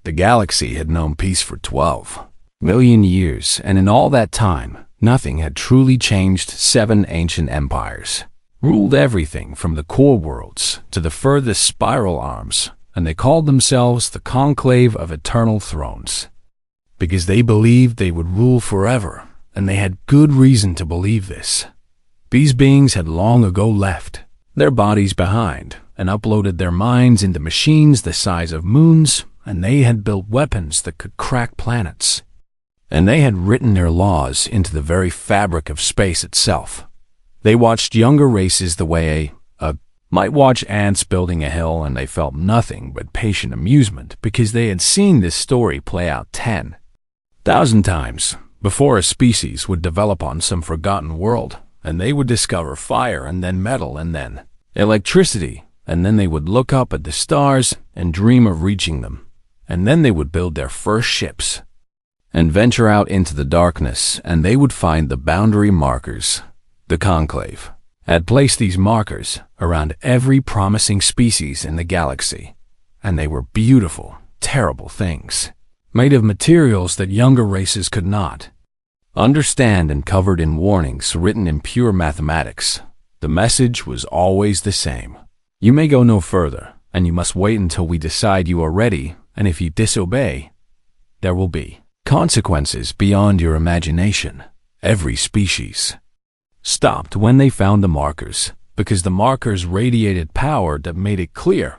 The galaxy had known peace for 12 million years, and in all that time, nothing had truly changed. 7 ancient empires ruled everything from the core worlds to the furthest spiral arms, and they called themselves the Conclave of Eternal Thrones, because they believed they would rule forever, and they had good reason to believe this. These beings had long ago left their bodies behind and uploaded their minds into machines the size of moons, and they had built weapons that could crack planets. And they had written their laws into the very fabric of space itself. They watched younger races the way a might watch ants building a hill, and they felt nothing but patient amusement because they had seen this story play out 10,000 times before a species would develop on some forgotten world, and they would discover fire and then metal and then electricity, and then they would look up at the stars and dream of reaching them, and then they would build their first ships and venture out into the darkness, and they would find the boundary markers. The Conclave had placed these markers around every promising species in the galaxy, and they were beautiful, terrible things, made of materials that younger races could not understand and covered in warnings written in pure mathematics. The message was always the same. You may go no further, and you must wait until we decide you are ready, and if you disobey, there will be consequences beyond your imagination. Every species stopped when they found the markers, because the markers radiated power that made it clear.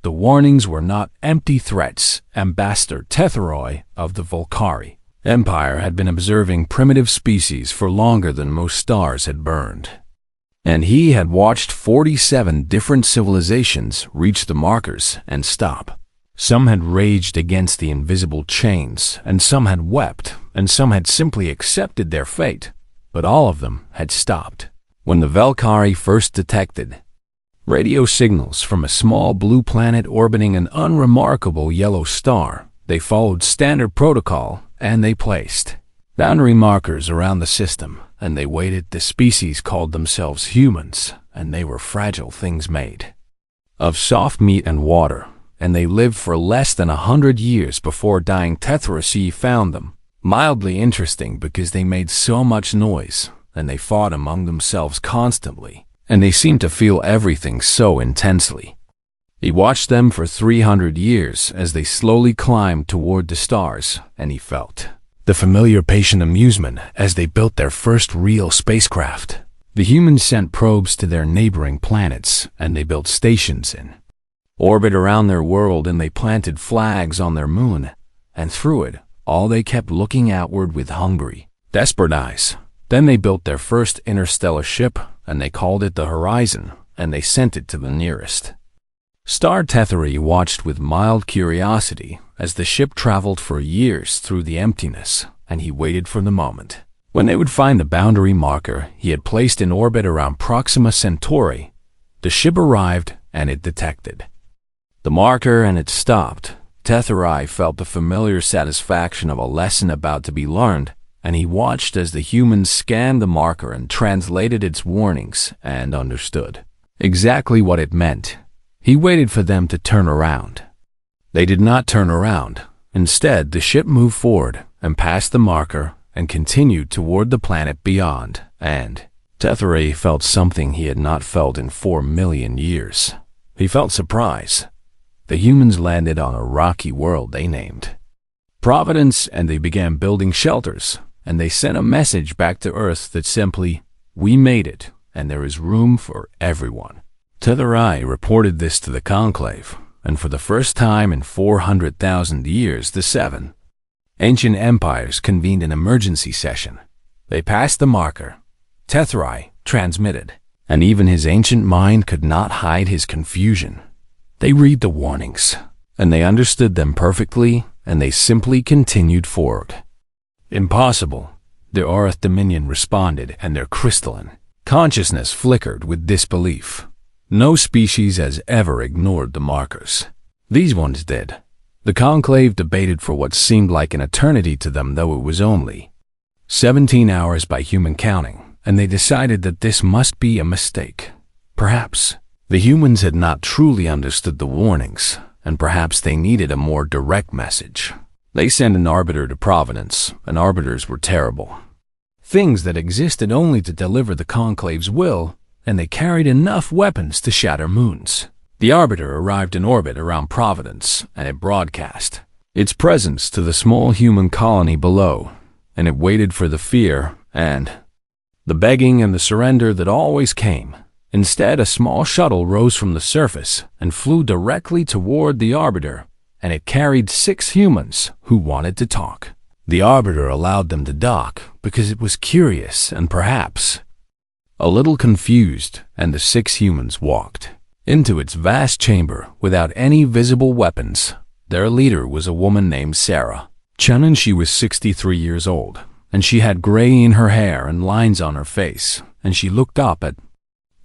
The warnings were not empty threats. Ambassador Tetheroi of the Volcari Empire had been observing primitive species for longer than most stars had burned, and he had watched 47 different civilizations reach the markers and stop. Some had raged against the invisible chains, and some had wept, and some had simply accepted their fate, but all of them had stopped. When the Valkyrie first detected radio signals from a small blue planet orbiting an unremarkable yellow star, they followed standard protocol, and they placed boundary markers around the system, and they waited. The species called themselves humans, and they were fragile things made of soft meat and water, and they lived for less than 100 years before dying. Tetheroi found them mildly interesting because they made so much noise, and they fought among themselves constantly, and they seemed to feel everything so intensely. He watched them for 300 years as they slowly climbed toward the stars, and he felt the familiar patient amusement as they built their first real spacecraft. The humans sent probes to their neighboring planets, and they built stations in orbit around their world, and they planted flags on their moon, and through it all they kept looking outward with hungry, desperate eyes. Then they built their first interstellar ship, and they called it the Horizon, and they sent it to the nearest star. Tetheroi watched with mild curiosity as the ship traveled for years through the emptiness, and he waited for the moment when they would find the boundary marker he had placed in orbit around Proxima Centauri. The ship arrived, and it detected the marker, and it stopped. Tetheroi felt the familiar satisfaction of a lesson about to be learned, and he watched as the humans scanned the marker and translated its warnings and understood exactly what it meant. He waited for them to turn around. They did not turn around. Instead, the ship moved forward and passed the marker and continued toward the planet beyond, and Tetheroi felt something he had not felt in 4 million years. He felt surprise. The humans landed on a rocky world they named Providence, and they began building shelters, and they sent a message back to Earth that simply, "We made it, and there is room for everyone." Tetheroi reported this to the Conclave, and for the first time in 400,000 years, the 7 ancient empires convened an emergency session. They passed the marker. Tetheroi transmitted, and even his ancient mind could not hide his confusion. They read the warnings, and they understood them perfectly, and they simply continued forward. "Impossible," the Aurith Dominion responded, and their crystalline consciousness flickered with disbelief. No species has ever ignored the markers. These ones did. The Conclave debated for what seemed like an eternity to them, though it was only 17 hours by human counting, and they decided that this must be a mistake. Perhaps the humans had not truly understood the warnings, and perhaps they needed a more direct message. They sent an arbiter to Providence, and arbiters were terrible. Things that existed only to deliver the Conclave's will, and they carried enough weapons to shatter moons. The arbiter arrived in orbit around Providence, and it broadcast its presence to the small human colony below, and it waited for the fear and the begging and the surrender that always came. Instead, a small shuttle rose from the surface and flew directly toward the arbiter, and it carried 6 humans who wanted to talk. The arbiter allowed them to dock because it was curious and perhaps a little confused, and the 6 humans walked into its vast chamber without any visible weapons. Their leader was a woman named Sarah Chun, and she was 63 years old, and she had gray in her hair and lines on her face, and she looked up at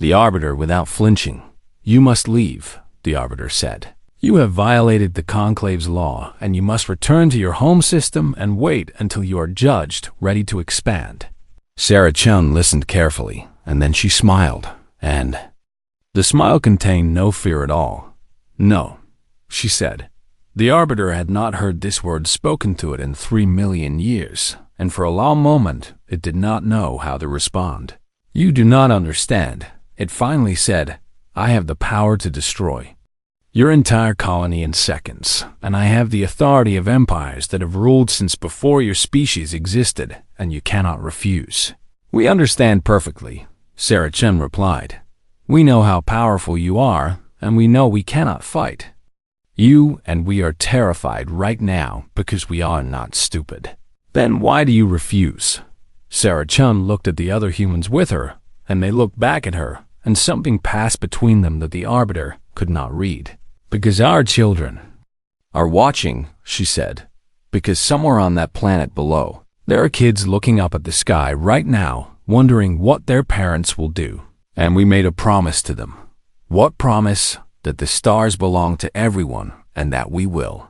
the arbiter without flinching. "You must leave," the arbiter said. "You have violated the Conclave's law, and you must return to your home system and wait until you are judged, ready to expand." Sarah Chun listened carefully, and then she smiled, and the smile contained no fear at all. "No," she said. The arbiter had not heard this word spoken to it in 3 million years, and for a long moment it did not know how to respond. "You do not understand," it finally said. "I have the power to destroy your entire colony in seconds, and I have the authority of empires that have ruled since before your species existed, and you cannot refuse." "We understand perfectly," Sarah Chun replied. "We know how powerful you are, and we know we cannot fight you, and we are terrified right now because we are not stupid." "Then why do you refuse?" Sarah Chun looked at the other humans with her, and they looked back at her, and something passed between them that the arbiter could not read. "Because our children are watching," she said. "Because somewhere on that planet below, there are kids looking up at the sky right now, wondering what their parents will do. And we made a promise to them." "What promise?" "That the stars belong to everyone, and that we will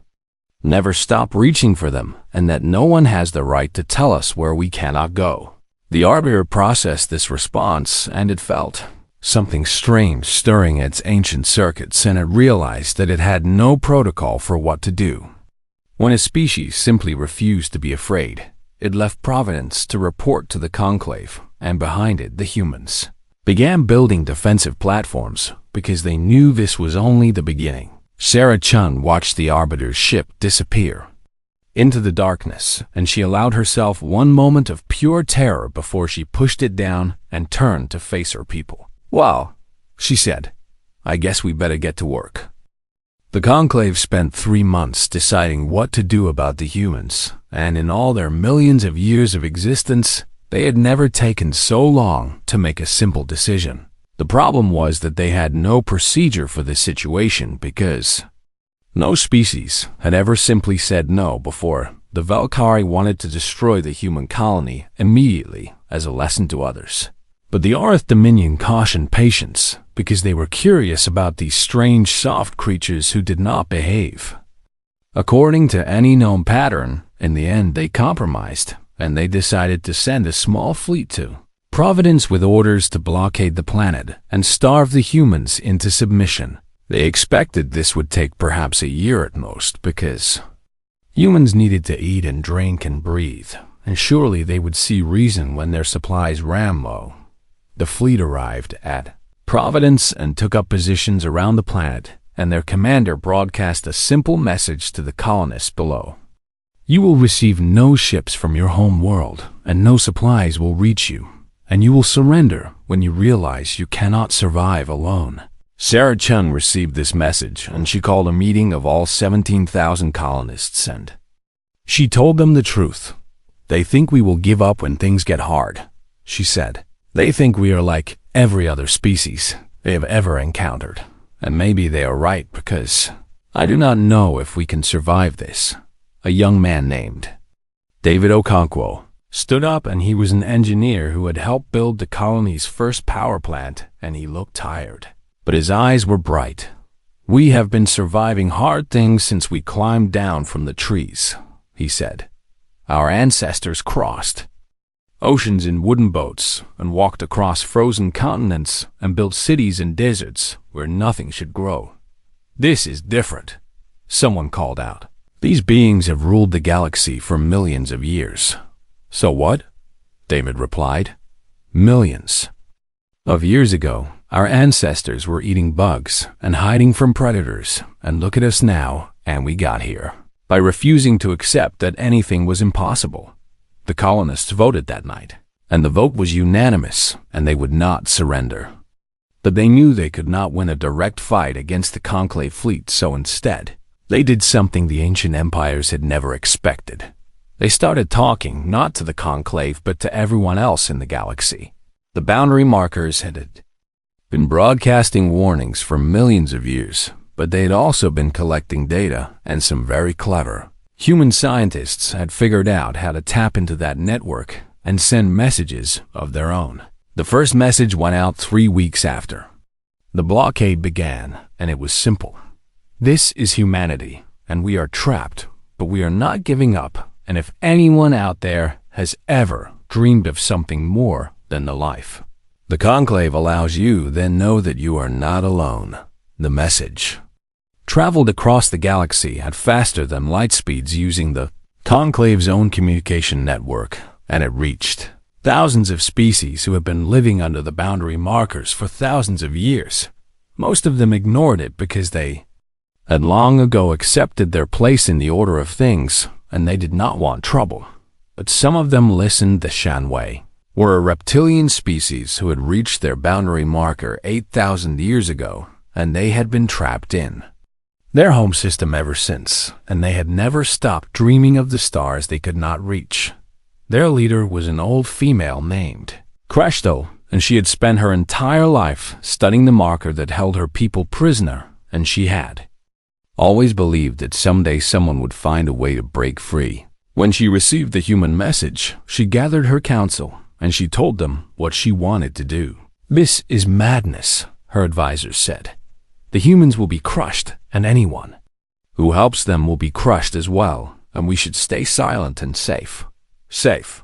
never stop reaching for them, and that no one has the right to tell us where we cannot go." The arbiter processed this response, and it felt something strange stirring its ancient circuits, and it realized that it had no protocol for what to do. When a species simply refused to be afraid, it left Providence to report to the Conclave, and behind it the humans began building defensive platforms because they knew this was only the beginning. Sarah Chun watched the arbiter's ship disappear into the darkness, and she allowed herself one moment of pure terror before she pushed it down and turned to face her people. "Well," she said, "I guess we better get to work." The Conclave spent 3 months deciding what to do about the humans, and in all their millions of years of existence, they had never taken so long to make a simple decision. The problem was that they had no procedure for this situation because no species had ever simply said no before. The Valkyrie wanted to destroy the human colony immediately as a lesson to others. But the Arth Dominion cautioned patience because they were curious about these strange soft creatures who did not behave according to any known pattern. In the end, they compromised, and they decided to send a small fleet to Providence with orders to blockade the planet and starve the humans into submission. They expected this would take perhaps a year at most because humans needed to eat and drink and breathe, and surely they would see reason when their supplies ran low. The fleet arrived at Providence and took up positions around the planet, and their commander broadcast a simple message to the colonists below. "You will receive no ships from your home world, and no supplies will reach you, and you will surrender when you realize you cannot survive alone." Sarah Chun received this message, and she called a meeting of all 17,000 colonists, and she told them the truth. "They think we will give up when things get hard," she said. "They think we are like every other species they have ever encountered, and maybe they are right because I do not know if we can survive this." A young man named David Okonkwo stood up, and he was an engineer who had helped build the colony's first power plant, and he looked tired, but his eyes were bright. "We have been surviving hard things since we climbed down from the trees," he said. "Our ancestors crossed oceans in wooden boats and walked across frozen continents and built cities in deserts where nothing should grow. This is different. Someone called out. These beings have ruled the galaxy for millions of years. So what? David replied. Millions of years ago, our ancestors were eating bugs and hiding from predators, and look at us now, and we got here by refusing to accept that anything was impossible. The colonists voted that night, and the vote was unanimous, and they would not surrender. But they knew they could not win a direct fight against the Conclave fleet, so instead, they did something the ancient empires had never expected. They started talking not to the Conclave but to everyone else in the galaxy. The boundary markers had been broadcasting warnings for millions of years, but they had also been collecting data, and some very clever human scientists had figured out how to tap into that network and send messages of their own. The first message went out 3 weeks after the blockade began, and it was simple. This is humanity, and we are trapped, but we are not giving up, and if anyone out there has ever dreamed of something more than the life the Conclave allows you, then know that you are not alone. The message traveled across the galaxy at faster than light speeds using the Conclave's own communication network, and it reached thousands of species who have been living under the boundary markers for thousands of years. Most of them ignored it because they had long ago accepted their place in the order of things, and they did not want trouble. But some of them listened. The Shanwei were a reptilian species who had reached their boundary marker 8,000 years ago, and they had been trapped in their home system ever since, and they had never stopped dreaming of the stars they could not reach. Their leader was an old female named Kreshto, and she had spent her entire life studying the marker that held her people prisoner, and she had always believed that someday someone would find a way to break free. When she received the human message, she gathered her council, and she told them what she wanted to do. This is madness, her advisors said. The humans will be crushed, and anyone who helps them will be crushed as well, and we should stay silent and safe. Safe,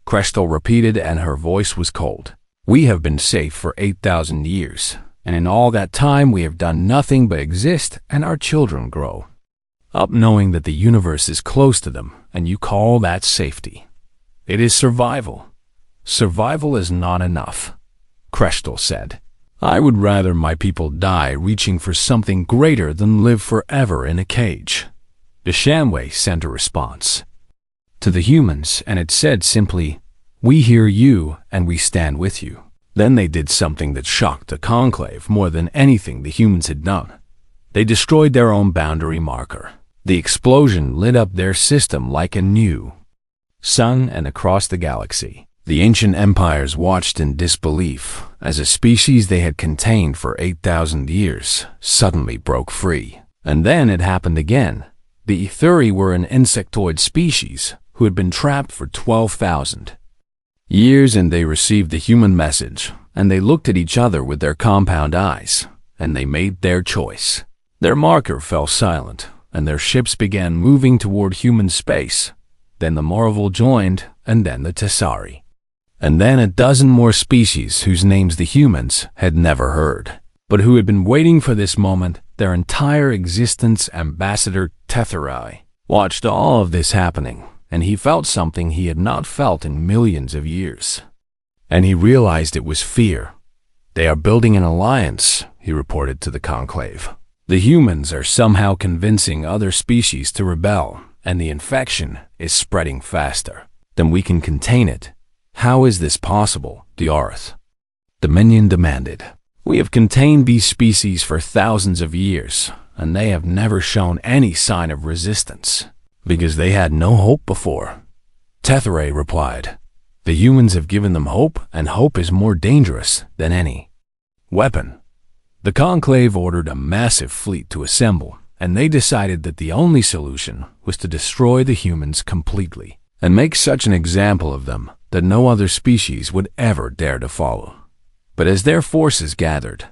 Kreshto repeated, and her voice was cold. We have been safe for 8,000 years, and in all that time we have done nothing but exist, and our children grow up knowing that the universe is close to them, and you call that safety. It is survival. Survival is not enough, Kreshto said. I would rather my people die reaching for something greater than live forever in a cage. The Shanwei sent a response to the humans, and it said simply, we hear you and we stand with you. Then they did something that shocked the Conclave more than anything the humans had done. They destroyed their own boundary marker. The explosion lit up their system like a new sun, and across the galaxy, the ancient empires watched in disbelief as a species they had contained for 8,000 years suddenly broke free. And then it happened again. The Etheri were an insectoid species who had been trapped for 12,000 years, and they received the human message, and they looked at each other with their compound eyes, and they made their choice. Their marker fell silent, and their ships began moving toward human space. Then the Morval joined, and then the Tessari. And then a dozen more species whose names the humans had never heard, but who had been waiting for this moment their entire existence. Ambassador Tetheri watched all of this happening, and he felt something he had not felt in millions of years. And he realized it was fear. They are building an alliance, he reported to the Conclave. The humans are somehow convincing other species to rebel, and the infection is spreading faster than we can contain it. How is this possible, the Arth Dominion demanded. We have contained these species for thousands of years, and they have never shown any sign of resistance, because they had no hope before. Tetheri replied, the humans have given them hope, and hope is more dangerous than any weapon. The Conclave ordered a massive fleet to assemble, and they decided that the only solution was to destroy the humans completely, and make such an example of them that no other species would ever dare to follow. But as their forces gathered,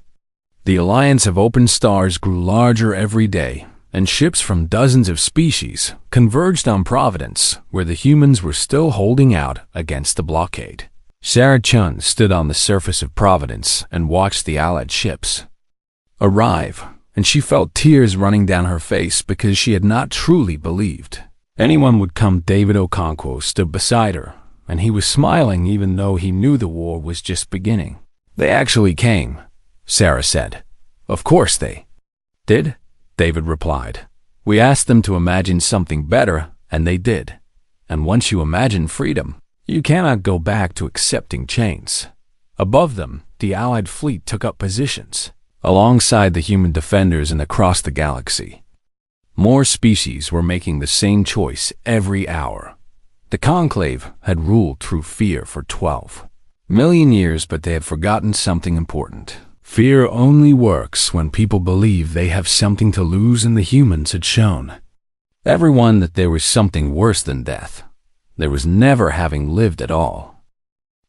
the alliance of open stars grew larger every day, and ships from dozens of species converged on Providence, where the humans were still holding out against the blockade. Sarah Chun stood on the surface of Providence and watched the Allied ships arrive, and she felt tears running down her face because she had not truly believed anyone would come. David Okonkwo stood beside her, and he was smiling even though he knew the war was just beginning. "They actually came," Sarah said. "Of course they did," David replied. "We asked them to imagine something better, and they did. And once you imagine freedom, you cannot go back to accepting chains." Above them, the Allied fleet took up positions alongside the human defenders and across the galaxy. More species were making the same choice every hour. The Conclave had ruled through fear for 12 million years, but they had forgotten something important. Fear only works when people believe they have something to lose, and the humans had shown everyone that there was something worse than death. There was never having lived at all.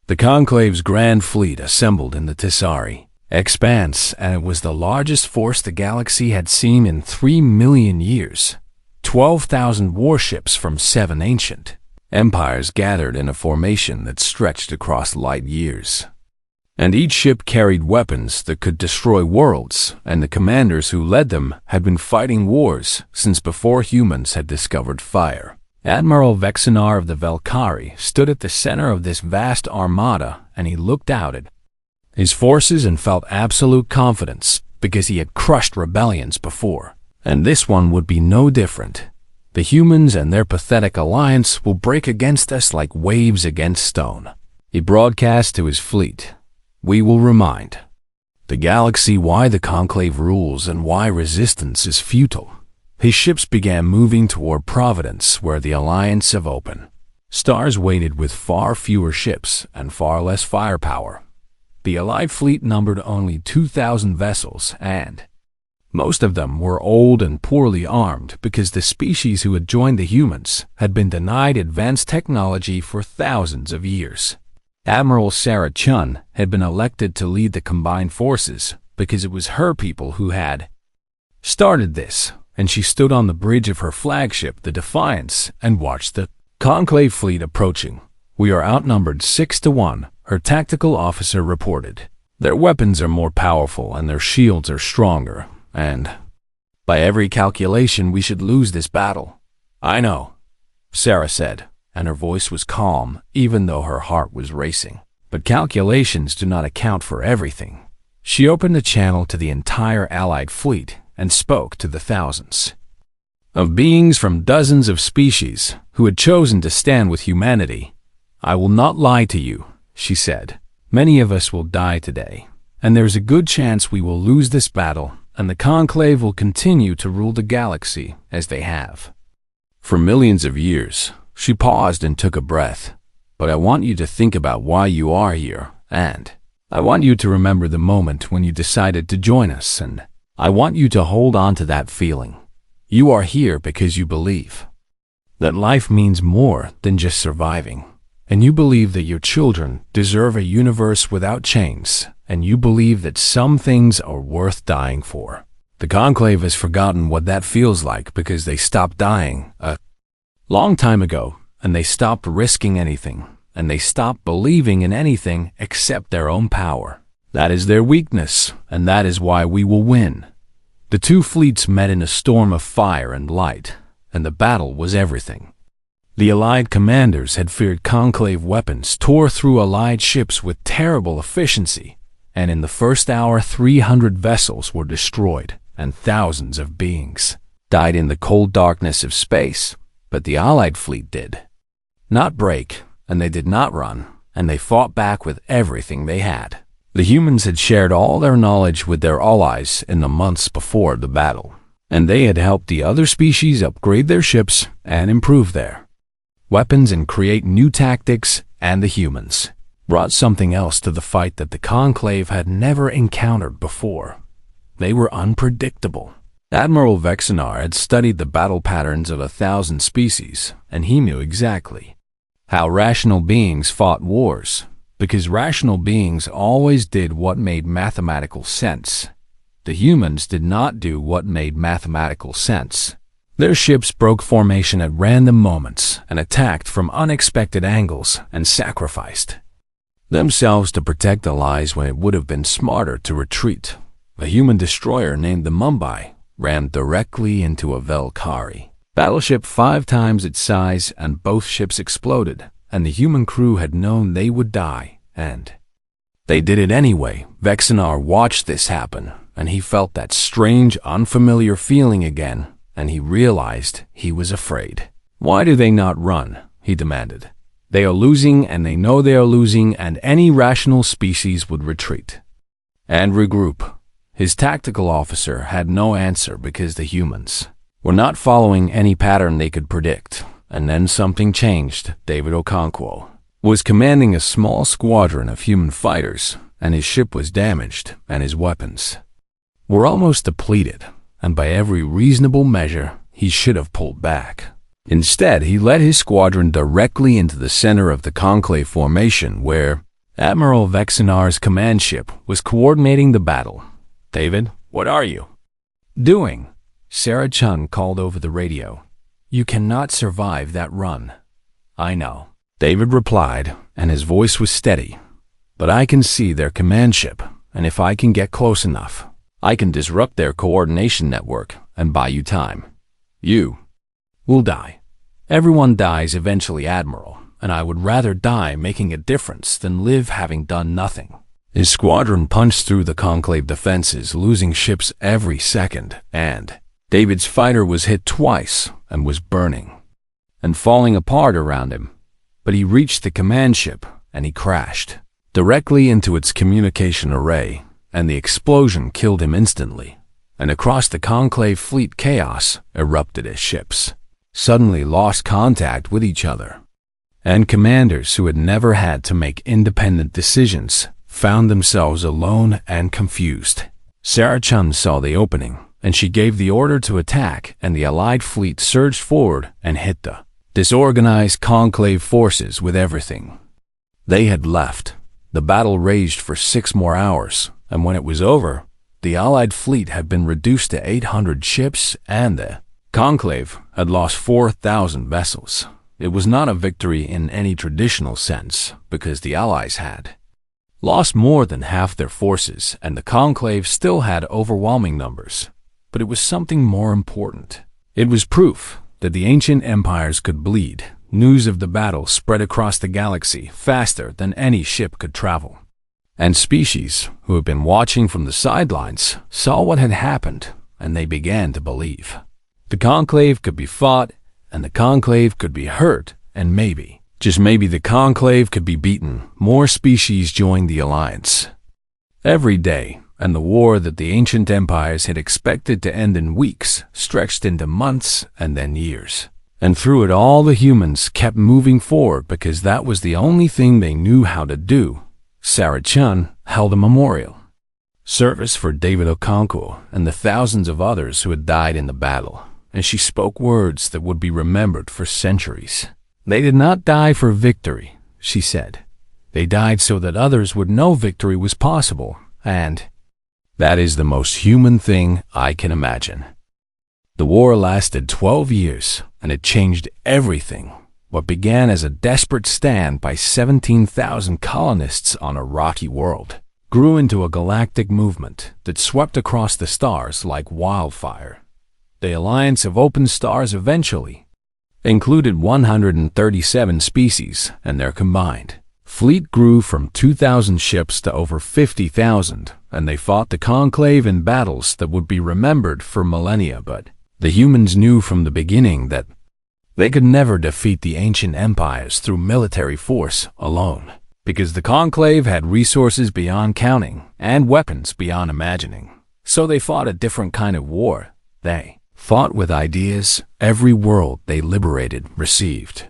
The Conclave's grand fleet assembled in the Tessari Expanse, and it was the largest force the galaxy had seen in 3 million years. 12,000 warships from 7 ancient empires gathered in a formation that stretched across light years. And each ship carried weapons that could destroy worlds, and the commanders who led them had been fighting wars since before humans had discovered fire. Admiral Vexenar of the Valkyrie stood at the center of this vast armada, and he looked out at his forces and felt absolute confidence because he had crushed rebellions before. And this one would be no different. The humans and their pathetic alliance will break against us like waves against stone. He broadcast to his fleet, "We will remind the galaxy why the Conclave rules and why resistance is futile." His ships began moving toward Providence, where the Alliance of Open Stars waited with far fewer ships and far less firepower. The Allied fleet numbered only 2,000 vessels, and most of them were old and poorly armed because the species who had joined the humans had been denied advanced technology for thousands of years. Admiral Sarah Chun had been elected to lead the combined forces because it was her people who had started this, and she stood on the bridge of her flagship, the Defiance, and watched the Conclave fleet approaching. "We are outnumbered 6-1, her tactical officer reported. "Their weapons are more powerful and their shields are stronger, and by every calculation we should lose this battle." "I know," Sarah said, and her voice was calm even though her heart was racing. "But calculations do not account for everything." She opened the channel to the entire Allied fleet and spoke to the thousands of beings from dozens of species who had chosen to stand with humanity. "I will not lie to you," she said. "Many of us will die today, and there's a good chance we will lose this battle, and the Conclave will continue to rule the galaxy as they have for millions of years." She paused and took a breath. "But I want you to think about why you are here, and I want you to remember the moment when you decided to join us, and I want you to hold on to that feeling. You are here because you believe that life means more than just surviving, and you believe that your children deserve a universe without chains, and you believe that some things are worth dying for. The Conclave has forgotten what that feels like because they stopped dying a long time ago, and they stopped risking anything, and they stopped believing in anything except their own power. That is their weakness, and that is why we will win." The two fleets met in a storm of fire and light, and the battle was everything. The Allied commanders had feared Conclave weapons tore through Allied ships with terrible efficiency, and in the first hour 300 vessels were destroyed, and thousands of beings died in the cold darkness of space. But the Allied fleet did not break, and they did not run, and they fought back with everything they had. The humans had shared all their knowledge with their allies in the months before the battle, and they had helped the other species upgrade their ships and improve their weapons and create new tactics, and the humans brought something else to the fight that the Conclave had never encountered before. They were unpredictable. Admiral Vexenar had studied the battle patterns of 1,000 species, and he knew exactly how rational beings fought wars, because rational beings always did what made mathematical sense. The humans did not do what made mathematical sense. Their ships broke formation at random moments and attacked from unexpected angles and sacrificed themselves to protect allies when it would have been smarter to retreat. A human destroyer named the Mumbai ran directly into a Valkyrie battleship 5 times its size, and both ships exploded, and the human crew had known they would die, and they did it anyway. Vexenar watched this happen, and he felt that strange, unfamiliar feeling again, and he realized he was afraid. "Why do they not run?" he demanded. "They are losing, and they know they are losing, and any rational species would retreat and regroup." His tactical officer had no answer because the humans were not following any pattern they could predict. And then something changed. David Okonkwo was commanding a small squadron of human fighters, and his ship was damaged, and his weapons were almost depleted, and by every reasonable measure, he should have pulled back. Instead, he led his squadron directly into the center of the conclave formation, where Admiral Vexenar's command ship was coordinating the battle. "David, what are you doing?" Sarah Chun called over the radio. "You cannot survive that run." "I know," David replied, and his voice was steady. "But I can see their command ship, and if I can get close enough, I can disrupt their coordination network and buy you time. You will die. Everyone dies eventually, Admiral, and I would rather die making a difference than live having done nothing." His squadron punched through the conclave defenses, losing ships every second, and David's fighter was hit twice and was burning and falling apart around him. But he reached the command ship, and he crashed directly into its communication array, and the explosion killed him instantly. And across the conclave fleet, chaos erupted as ships suddenly lost contact with each other, and commanders who had never had to make independent decisions found themselves alone and confused. Sarah Chun saw the opening, and she gave the order to attack, and the Allied fleet surged forward and hit the disorganized conclave forces with everything they had left. The battle raged for 6 more hours, and when it was over, the Allied fleet had been reduced to 800 ships, and the conclave had lost 4,000 vessels. It was not a victory in any traditional sense, because the Allies had lost more than half their forces, and the conclave still had overwhelming numbers. But it was something more important. It was proof that the ancient empires could bleed. News of the battle spread across the galaxy faster than any ship could travel. And species who had been watching from the sidelines saw what had happened, and they began to believe. The conclave could be fought, and the conclave could be hurt, and maybe, just maybe, the conclave could be beaten. More species joined the alliance every day, and the war that the ancient empires had expected to end in weeks stretched into months and then years. And through it all, the humans kept moving forward because that was the only thing they knew how to do. Sarah Chun held a memorial service for David Okonkwo and the thousands of others who had died in the battle, and she spoke words that would be remembered for centuries. "They did not die for victory," she said. "They died so that others would know victory was possible, and that is the most human thing I can imagine." The war lasted 12 years, and it changed everything. What began as a desperate stand by 17,000 colonists on a rocky world grew into a galactic movement that swept across the stars like wildfire. The Alliance of Open Stars eventually included 137 species, and their combined fleet grew from 2,000 ships to over 50,000, and they fought the conclave in battles that would be remembered for millennia. But the humans knew from the beginning that they could never defeat the ancient empires through military force alone, because the conclave had resources beyond counting and weapons beyond imagining. So they fought a different kind of war. They fought with ideas. Every world they liberated received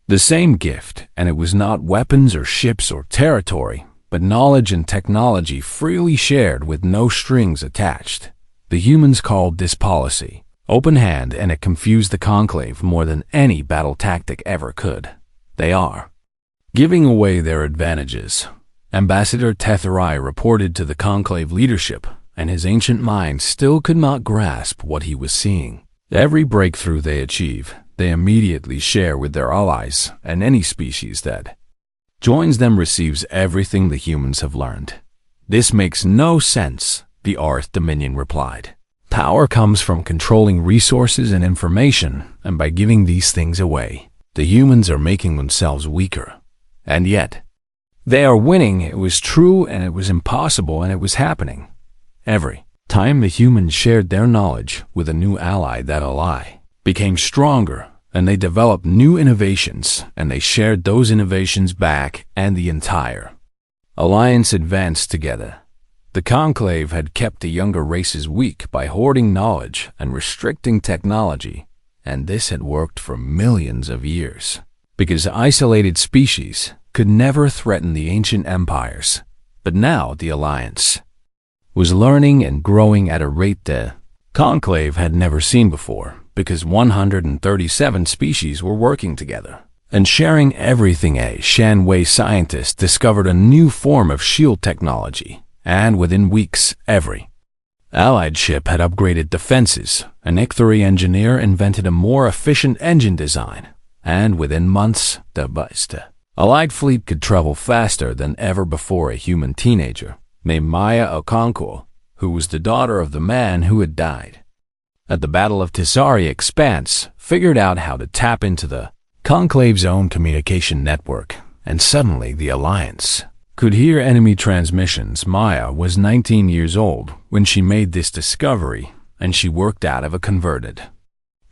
the same gift, and it was not weapons or ships or territory, but knowledge and technology freely shared with no strings attached. The humans called this policy open hand, and it confused the conclave more than any battle tactic ever could. They are giving away their advantages. Ambassador Tetherai reported to the conclave leadership, and his ancient mind still could not grasp what he was seeing. Every breakthrough they achieve, they immediately share with their allies, and any species that joins them receives everything the humans have learned. This makes no sense. the Earth Dominion replied. Power comes from controlling resources and information, and by giving these things away, the humans are making themselves weaker. And yet, they are winning. It was true, and it was impossible, and it was happening. Every time the humans shared their knowledge with a new ally, that ally became stronger, and they developed new innovations, and they shared those innovations back, and the entire alliance advanced together. The Conclave had kept the younger races weak by hoarding knowledge and restricting technology, and this had worked for millions of years, because isolated species could never threaten the ancient empires. But now the Alliance was learning and growing at a rate the Conclave had never seen before, because 137 species were working together and sharing everything. A Shanwei scientist discovered a new form of shield technology, and within weeks, every allied ship had upgraded defenses. An Icthuri engineer invented a more efficient engine design, and within months, the allied fleet could travel faster than ever before. A human teenager named Maya Okonkwo, who was the daughter of the man who had died at the Battle of Tisari Expanse, figured out how to tap into the Conclave's own communication network, and suddenly the Alliance could hear enemy transmissions. Maya was 19 years old when she made this discovery, and she worked out of a converted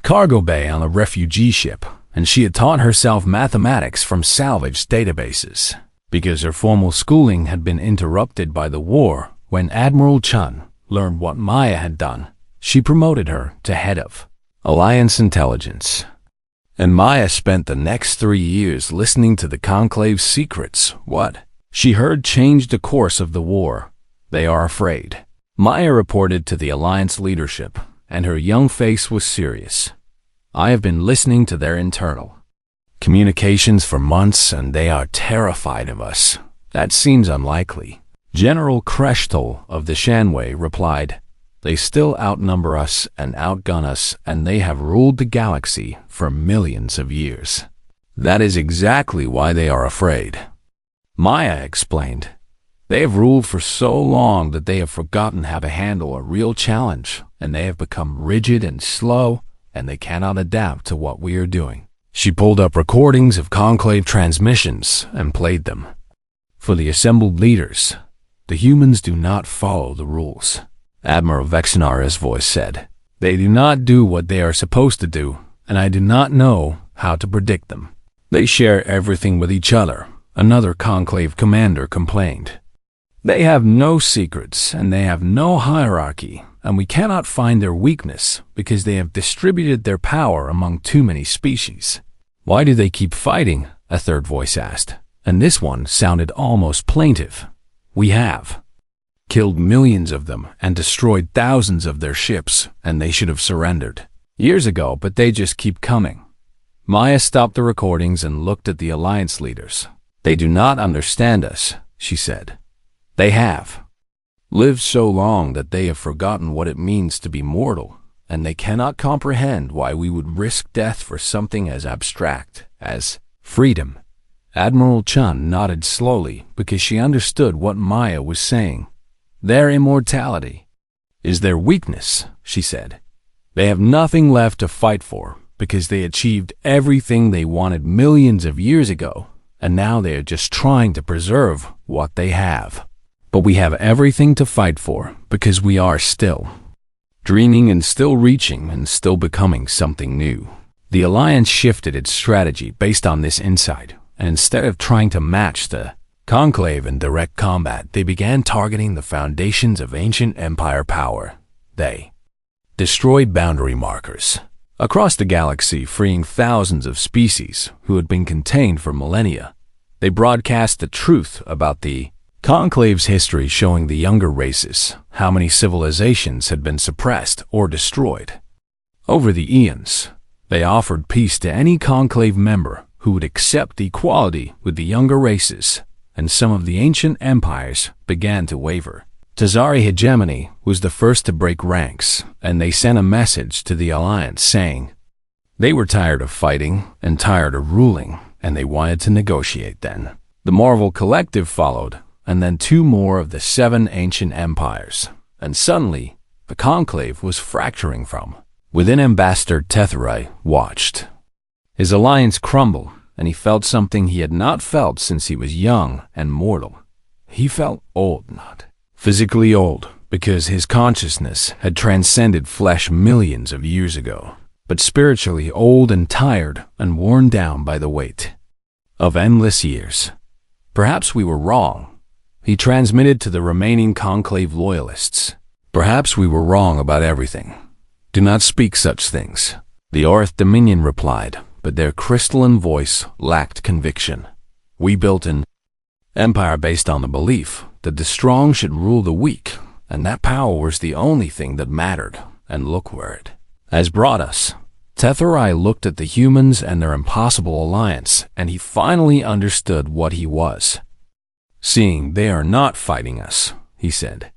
cargo bay on a refugee ship, and she had taught herself mathematics from salvaged databases. Because her formal schooling had been interrupted by the war, when Admiral Chun learned what Maya had done, she promoted her to head of Alliance Intelligence. And Maya spent the next 3 years listening to the Conclave's secrets. What she heard changed the course of the war. They are afraid, Maya reported to the Alliance leadership, and her young face was serious. I have been listening to their internal communications for months, and they are terrified of us. That seems unlikely. General Kreshtal of the Shanwei replied, they still outnumber us and outgun us, and they have ruled the galaxy for millions of years. That is exactly why they are afraid. Maya explained, they have ruled for so long that they have forgotten how to handle a real challenge, and they have become rigid and slow, and they cannot adapt to what we are doing. She pulled up recordings of Conclave transmissions and played them for the assembled leaders. The humans do not follow the rules, Admiral Vexenara's voice said. They do not do what they are supposed to do, and I do not know how to predict them. They share everything with each other, another Conclave commander complained. They have no secrets, and they have no hierarchy, and we cannot find their weakness because they have distributed their power among too many species. Why do they keep fighting? A third voice asked, and this one sounded almost plaintive. We have killed millions of them and destroyed thousands of their ships, and they should have surrendered years ago, but they just keep coming. Maya stopped the recordings and looked at the Alliance leaders. They do not understand us, she said. They have lived so long that they have forgotten what it means to be mortal, and they cannot comprehend why we would risk death for something as abstract as freedom. Admiral Chun nodded slowly because she understood what Maya was saying. Their immortality is their weakness, she said. They have nothing left to fight for because they achieved everything they wanted millions of years ago, and now they are just trying to preserve what they have. But we have everything to fight for because we are still dreaming and still reaching and still becoming something new. The Alliance shifted its strategy based on this insight, and instead of trying to match the Conclave in direct combat, they began targeting the foundations of ancient empire power. They destroyed boundary markers across the galaxy, freeing thousands of species who had been contained for millennia. They broadcast the truth about the Conclave's history, showing the younger races how many civilizations had been suppressed or destroyed. Over the eons, they offered peace to any Conclave member who would accept equality with the younger races, and some of the ancient empires began to waver. Tazari hegemony was the first to break ranks, and they sent a message to the Alliance saying they were tired of fighting and tired of ruling, and they wanted to negotiate. Then the Marvel Collective followed, and then 2 more of the 7 ancient empires, and suddenly, the conclave was fracturing from within. Ambassador Tetherai watched his alliance crumble, and he felt something he had not felt since he was young and mortal. He felt old, not physically old, because his consciousness had transcended flesh millions of years ago, but spiritually old and tired and worn down by the weight of endless years. Perhaps we were wrong, he transmitted to the remaining conclave loyalists. Perhaps we were wrong about everything. Do not speak such things, the Orth Dominion replied, but their crystalline voice lacked conviction. We built an empire based on the belief that the strong should rule the weak, and that power was the only thing that mattered, and look where it has brought us. Tetherai looked at the humans and their impossible alliance, and he finally understood what he was seeing. They are not fighting us, he said.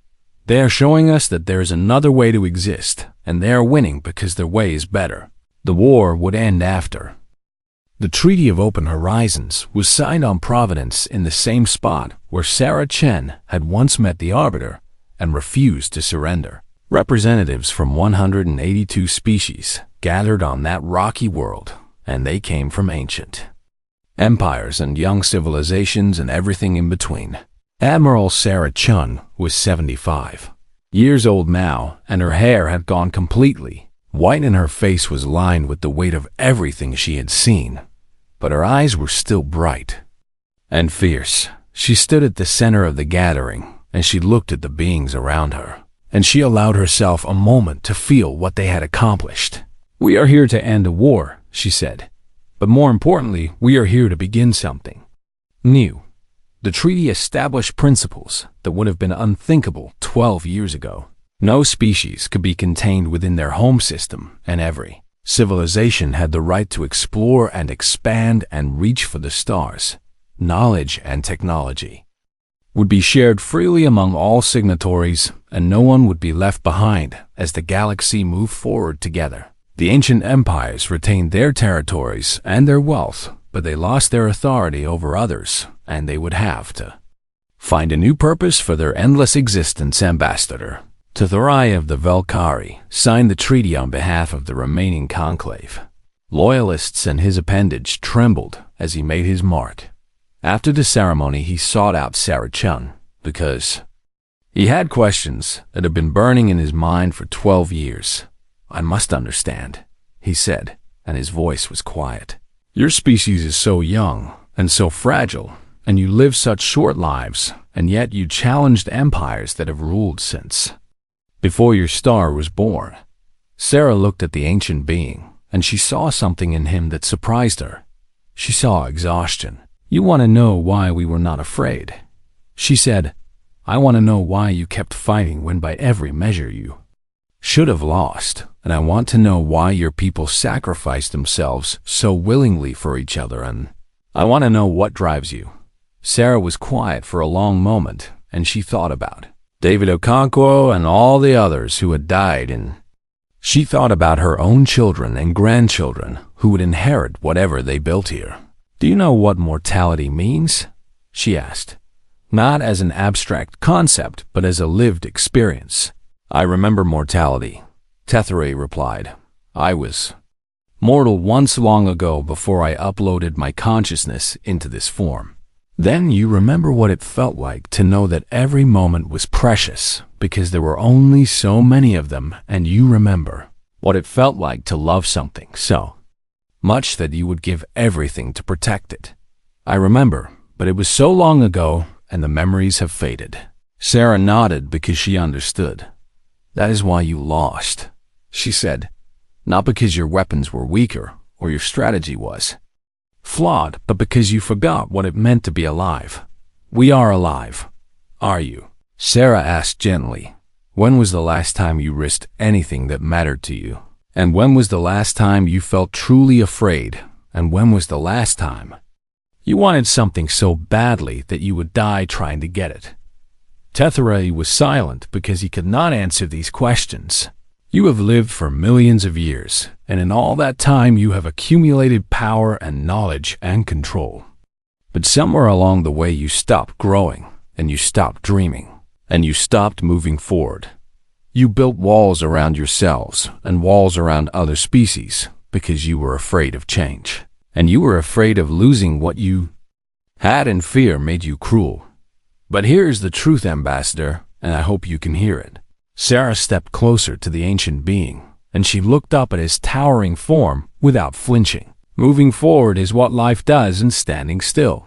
They are showing us that there is another way to exist, and they are winning because their way is better. The war would end after. The Treaty of Open Horizons was signed on Providence in the same spot where Sarah Chen had once met the Arbiter and refused to surrender. Representatives from 182 species gathered on that rocky world, and they came from ancient empires and young civilizations and everything in between. Admiral Sarah Chun was 75 years old now, and her hair had gone completely white and her face was lined with the weight of everything she had seen. But her eyes were still bright and fierce. She stood at the center of the gathering, and she looked at the beings around her, and she allowed herself a moment to feel what they had accomplished. We are here to end a war, she said, but more importantly, we are here to begin something new. The treaty established principles that would have been unthinkable 12 years ago. No species could be contained within their home system, and every civilization had the right to explore and expand and reach for the stars. Knowledge and technology would be shared freely among all signatories, and no one would be left behind as the galaxy moved forward together. The ancient empires retained their territories and their wealth, but they lost their authority over others, and they would have to find a new purpose for their endless existence. Ambassador Tetherai of the Velkari signed the treaty on behalf of the remaining conclave. Loyalists and his appendage trembled as he made his mark. After the ceremony, he sought out Sarah Chun because he had questions that had been burning in his mind for 12 years. I must understand, he said, and his voice was quiet. Your species is so young and so fragile, and you live such short lives, and yet you challenged empires that have ruled since before your star was born. Sarah looked at the ancient being, and she saw something in him that surprised her. She saw exhaustion. You want to know why we were not afraid? She said, I want to know why you kept fighting when by every measure you should have lost, and I want to know why your people sacrificed themselves so willingly for each other, and I want to know what drives you. Sarah was quiet for a long moment, and she thought about David Okonkwo and all the others who had died, and she thought about her own children and grandchildren who would inherit whatever they built here. Do you know what mortality means? She asked. Not as an abstract concept, but as a lived experience. I remember mortality, Tetherai replied. I was mortal once long ago before I uploaded my consciousness into this form. Then you remember what it felt like to know that every moment was precious because there were only so many of them, and you remember what it felt like to love something so much that you would give everything to protect it. I remember, but it was so long ago, and the memories have faded. Sarah nodded because she understood. That is why you lost, she said. Not because your weapons were weaker or your strategy was flawed, but because you forgot what it meant to be alive. We are alive. Are you? Sarah asked gently. When was the last time you risked anything that mattered to you? And when was the last time you felt truly afraid? And when was the last time you wanted something so badly that you would die trying to get it? Tetherai was silent because he could not answer these questions. You have lived for millions of years, and in all that time you have accumulated power and knowledge and control. But somewhere along the way you stopped growing, and you stopped dreaming, and you stopped moving forward. You built walls around yourselves and walls around other species because you were afraid of change. And you were afraid of losing what you had, and fear made you cruel. But here is the truth, Ambassador, and I hope you can hear it. Sarah stepped closer to the ancient being, and she looked up at his towering form without flinching. Moving forward is what life does, and standing still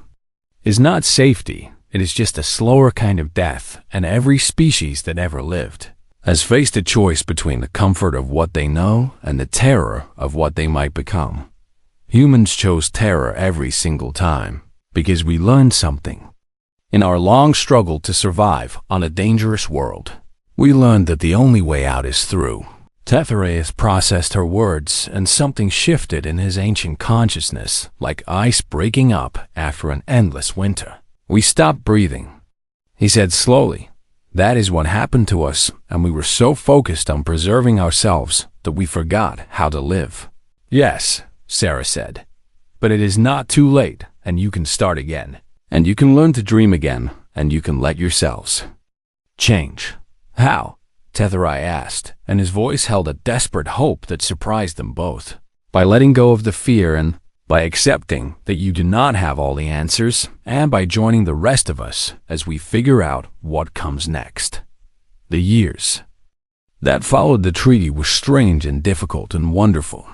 is not safety. It is just a slower kind of death, and every species that ever lived has faced a choice between the comfort of what they know and the terror of what they might become. Humans chose terror every single time because we learned something. In our long struggle to survive on a dangerous world, we learned that the only way out is through. Tetherias processed her words, and something shifted in his ancient consciousness, like ice breaking up after an endless winter. We stopped breathing, he said slowly. That is what happened to us, and we were so focused on preserving ourselves that we forgot how to live. Yes, Sarah said, but it is not too late, and you can start again. And you can learn to dream again, and you can let yourselves change. How? Tetheri asked, and his voice held a desperate hope that surprised them both. By letting go of the fear, and by accepting that you do not have all the answers, and by joining the rest of us as we figure out what comes next. The years that followed the treaty were strange and difficult and wonderful.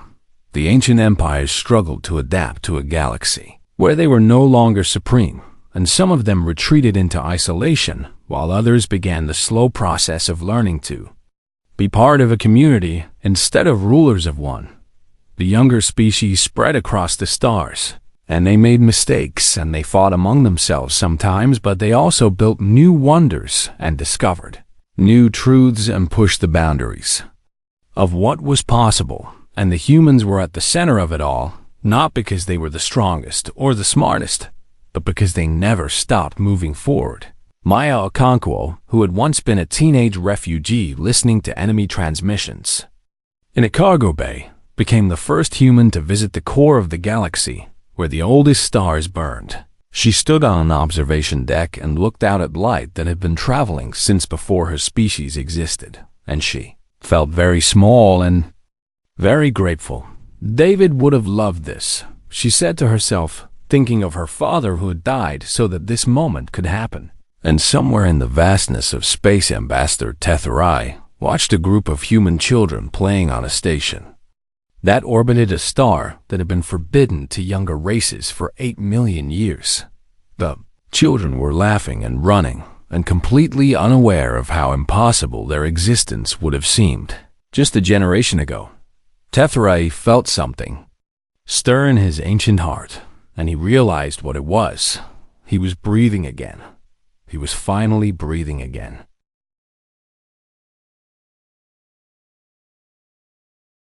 The ancient empires struggled to adapt to a galaxy where they were no longer supreme, and some of them retreated into isolation, while others began the slow process of learning to be part of a community instead of rulers of one. The younger species spread across the stars, and they made mistakes, and they fought among themselves sometimes, but they also built new wonders and discovered new truths and pushed the boundaries of what was possible. And the humans were at the center of it all, not because they were the strongest or the smartest, but because they never stopped moving forward. Maya Okonkwo, who had once been a teenage refugee listening to enemy transmissions in a cargo bay, became the first human to visit the core of the galaxy, where the oldest stars burned. She stood on an observation deck and looked out at light that had been traveling since before her species existed, and she felt very small and very grateful. David would have loved this, she said to herself, thinking of her father who had died so that this moment could happen. And somewhere in the vastness of space, Ambassador Tetheri watched a group of human children playing on a station that orbited a star that had been forbidden to younger races for 8 million years. The children were laughing and running, and completely unaware of how impossible their existence would have seemed just a generation ago. Tetheri felt something stir in his ancient heart, and he realized what it was. He was breathing again. He was finally breathing again.